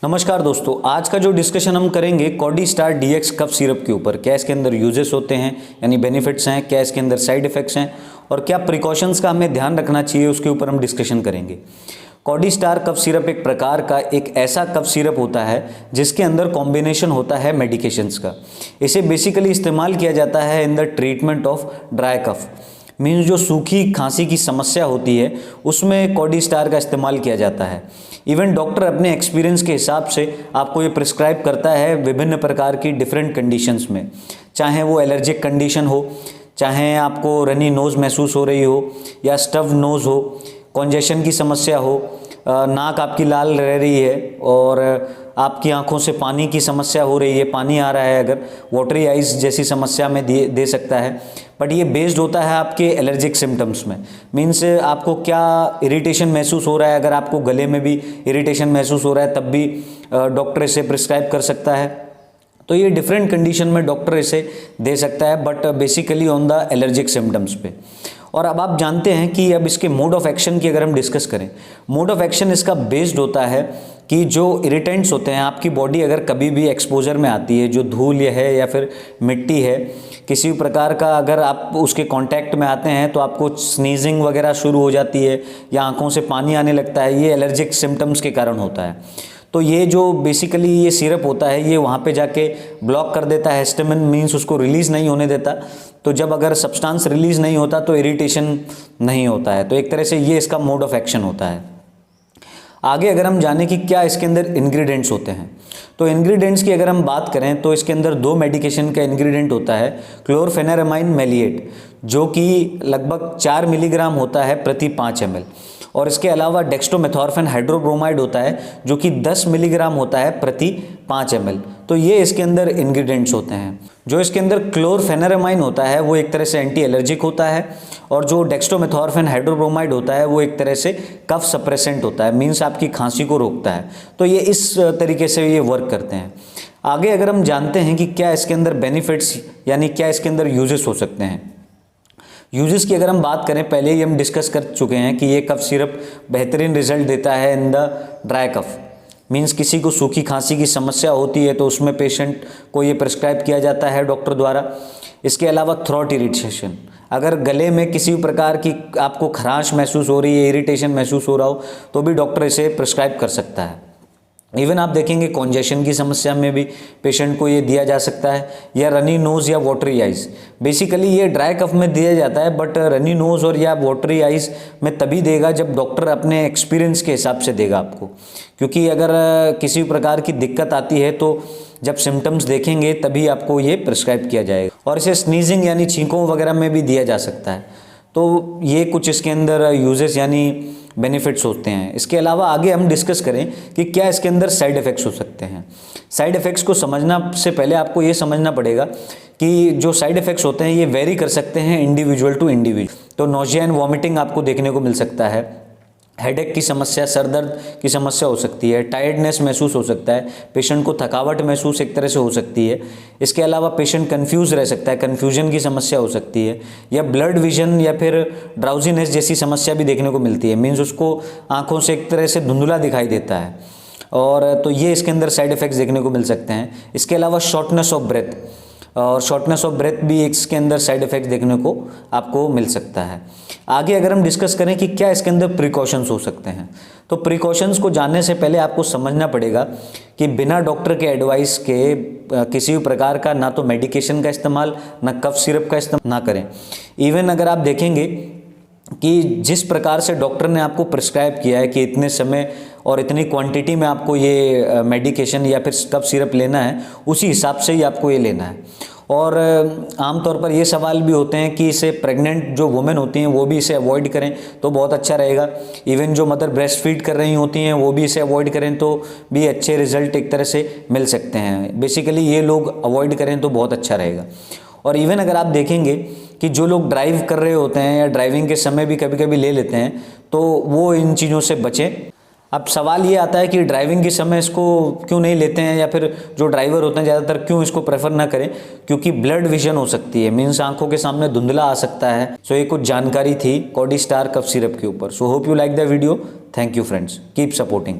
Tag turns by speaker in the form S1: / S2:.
S1: नमस्कार दोस्तों, आज का जो डिस्कशन हम करेंगे कॉर्डिस्टार डीएक्स कफ सिरप के ऊपर। क्या इसके अंदर यूजेस होते हैं यानी बेनिफिट्स हैं, क्या इसके अंदर साइड इफ़ेक्ट्स हैं और क्या प्रिकॉशंस का हमें ध्यान रखना चाहिए, उसके ऊपर हम डिस्कशन करेंगे। कॉर्डिस्टार कफ सिरप एक प्रकार का एक ऐसा कफ सिरप होता है जिसके अंदर कॉम्बिनेशन होता है मेडिकेशंस का। इसे बेसिकली इस्तेमाल किया जाता है in the treatment of dry cough, means जो सूखी खांसी की समस्या होती है उसमें कॉर्डिस्टार का इस्तेमाल किया जाता है। इवन डॉक्टर अपने एक्सपीरियंस के हिसाब से आपको ये प्रिस्क्राइब करता है विभिन्न प्रकार की डिफरेंट कंडीशंस में, चाहे वो एलर्जिक कंडीशन हो, चाहे आपको रनी नोज़ महसूस हो रही हो या स्टव नोज़ हो, कॉन्जेशन की समस्या हो, नाक आपकी लाल रह रही है और आपकी आंखों से पानी की समस्या हो रही है, पानी आ रहा है, अगर वाटरी आइज जैसी समस्या में दे सकता है। बट ये बेस्ड होता है आपके एलर्जिक सिम्टम्स में, मीन्स आपको क्या इरिटेशन महसूस हो रहा है। अगर आपको गले में भी इरिटेशन महसूस हो रहा है तब भी डॉक्टर इसे प्रिस्क्राइब कर सकता है। तो ये डिफरेंट कंडीशन में डॉक्टर इसे दे सकता है, but basically on the allergic symptoms पे। और अब आप जानते हैं कि अब इसके मोड ऑफ एक्शन की अगर हम डिस्कस करें, मोड ऑफ एक्शन इसका बेस्ड होता है कि जो इरिटेंट्स होते हैं आपकी बॉडी अगर कभी भी एक्सपोजर में आती है, जो धूल है या फिर मिट्टी है, किसी प्रकार का अगर आप उसके कांटेक्ट में आते हैं तो आपको स्नीजिंग वगैरह शुरू हो जाती है या आंखों से पानी आने लगता है, ये एलर्जिक सिम्टम्स के कारण होता है। तो ये जो बेसिकली ये सिरप होता है ये वहाँ पे जाके ब्लॉक कर देता है हिस्टामिन, मीन्स उसको रिलीज़ नहीं होने देता। तो जब अगर सब्सटेंस रिलीज़ नहीं होता तो इरिटेशन नहीं होता है। तो एक तरह से ये इसका मोड ऑफ एक्शन होता है। आगे अगर हम जाने कि क्या इसके अंदर इंग्रेडिएंट्स होते हैं, तो इंग्रेडिएंट्स की अगर हम बात करें तो इसके अंदर दो मेडिकेशन का इंग्रेडिएंट होता है, क्लोरफेनेरामाइन मैलिएट, जो कि लगभग 4 मिलीग्राम होता है प्रति 5 ml, और इसके अलावा डेक्स्ट्रोमेथॉर्फेन हाइड्रोब्रोमाइड होता है जो कि 10 मिलीग्राम होता है प्रति 5 ml। तो ये इसके अंदर इंग्रेडिएंट्स होते हैं। जो इसके अंदर क्लोरफेनेरामाइन होता है वो एक तरह से एंटी एलर्जिक होता है, और जो डेक्स्ट्रोमेथॉर्फेन हाइड्रोब्रोमाइड होता है वो एक तरह से कफ सप्रेसेंट होता है, मीन्स आपकी खांसी को रोकता है। तो ये इस तरीके से ये वर्क करते हैं। आगे अगर हम जानते हैं कि क्या इसके अंदर बेनिफिट्स यानी क्या इसके अंदर यूजेस हो सकते हैं। यूजेस की अगर हम बात करें, पहले ही हम डिस्कस कर चुके हैं कि ये कफ सिरप बेहतरीन रिजल्ट देता है in the dry cough, means किसी को सूखी खांसी की समस्या होती है तो उसमें पेशेंट को ये प्रिस्क्राइब किया जाता है डॉक्टर द्वारा। इसके अलावा थ्रोट इरिटेशन, अगर गले में किसी प्रकार की आपको खराश महसूस हो रही है, इरिटेशन महसूस हो रहा हो, तो भी डॉक्टर इसे प्रिस्क्राइब कर सकता है। इवन आप देखेंगे कॉन्जेशन की समस्या में भी पेशेंट को ये दिया जा सकता है, या रनी नोज़ या वाटरी आइज़। बेसिकली ये ड्राई कफ में दिया जाता है, बट रनी नोज़ और या वाटरी आइज़ में तभी देगा जब डॉक्टर अपने एक्सपीरियंस के हिसाब से देगा आपको, क्योंकि अगर किसी प्रकार की दिक्कत आती है तो जब सिम्टम्स देखेंगे तभी आपको ये प्रिस्क्राइब किया जाएगा। और इसे स्नीजिंग यानी छींकों वगैरह में भी दिया जा सकता है। तो ये कुछ इसके अंदर यूजेस यानी बेनिफिट्स होते हैं। इसके अलावा आगे हम डिस्कस करें कि क्या इसके अंदर साइड इफ़ेक्ट्स हो सकते हैं। साइड इफ़ेक्ट्स को समझना से पहले आपको ये समझना पड़ेगा कि जो साइड इफ़ेक्ट्स होते हैं ये वेरी कर सकते हैं इंडिविजुअल टू इंडिविजुअल। तो नोजिया एंड वॉमिटिंग आपको देखने को मिल सकता है, हेडेक की समस्या, सर दर्द की समस्या हो सकती है, टायर्डनेस महसूस हो सकता है, पेशेंट को थकावट महसूस एक तरह से हो सकती है। इसके अलावा पेशेंट कंफ्यूज रह सकता है, कन्फ्यूजन की समस्या हो सकती है, या ब्लड विजन या फिर ड्राउजीनेस जैसी समस्या भी देखने को मिलती है, मीन्स उसको आंखों से एक तरह से धुंधला दिखाई देता है। और तो ये इसके अंदर साइड इफ़ेक्ट्स देखने को मिल सकते हैं। इसके अलावा शॉर्टनेस ऑफ ब्रेथ, और शॉर्टनेस ऑफ ब्रेथ भी इसके अंदर साइड इफ़ेक्ट देखने को आपको मिल सकता है। आगे अगर हम डिस्कस करें कि क्या इसके अंदर प्रिकॉशंस हो सकते हैं, तो प्रिकॉशंस को जानने से पहले आपको समझना पड़ेगा कि बिना डॉक्टर के एडवाइस के किसी भी प्रकार का ना तो मेडिकेशन का इस्तेमाल, ना कफ सिरप का इस्तेमाल ना करें। इवन अगर आप देखेंगे कि जिस प्रकार से डॉक्टर ने आपको प्रिस्क्राइब किया है कि इतने समय और इतनी क्वांटिटी में आपको ये मेडिकेशन या फिर कफ सिरप लेना है, उसी हिसाब से ही आपको ये लेना है। और आमतौर पर ये सवाल भी होते हैं कि इसे प्रेग्नेंट जो वुमेन होती हैं वो भी इसे अवॉइड करें तो बहुत अच्छा रहेगा। इवन जो मदर ब्रेस्ट फीड कर रही होती हैं वो भी इसे अवॉइड करें तो भी अच्छे रिजल्ट एक तरह से मिल सकते हैं। बेसिकली ये लोग अवॉइड करें तो बहुत अच्छा रहेगा। और इवन अगर आप देखेंगे कि जो लोग ड्राइव कर रहे होते हैं या ड्राइविंग के समय भी कभी कभी ले लेते हैं, तो वो इन चीज़ों से बचें। अब सवाल ये आता है कि ड्राइविंग के समय इसको क्यों नहीं लेते हैं, या फिर जो ड्राइवर होते हैं ज़्यादातर क्यों इसको प्रेफर ना करें, क्योंकि ब्लड विजन हो सकती है, मीन्स आंखों के सामने धुंधला आ सकता है। सो ये कुछ जानकारी थी कॉर्डिस्टार कफ सिरप के ऊपर। So hope you like the video. Thank you friends, keep supporting.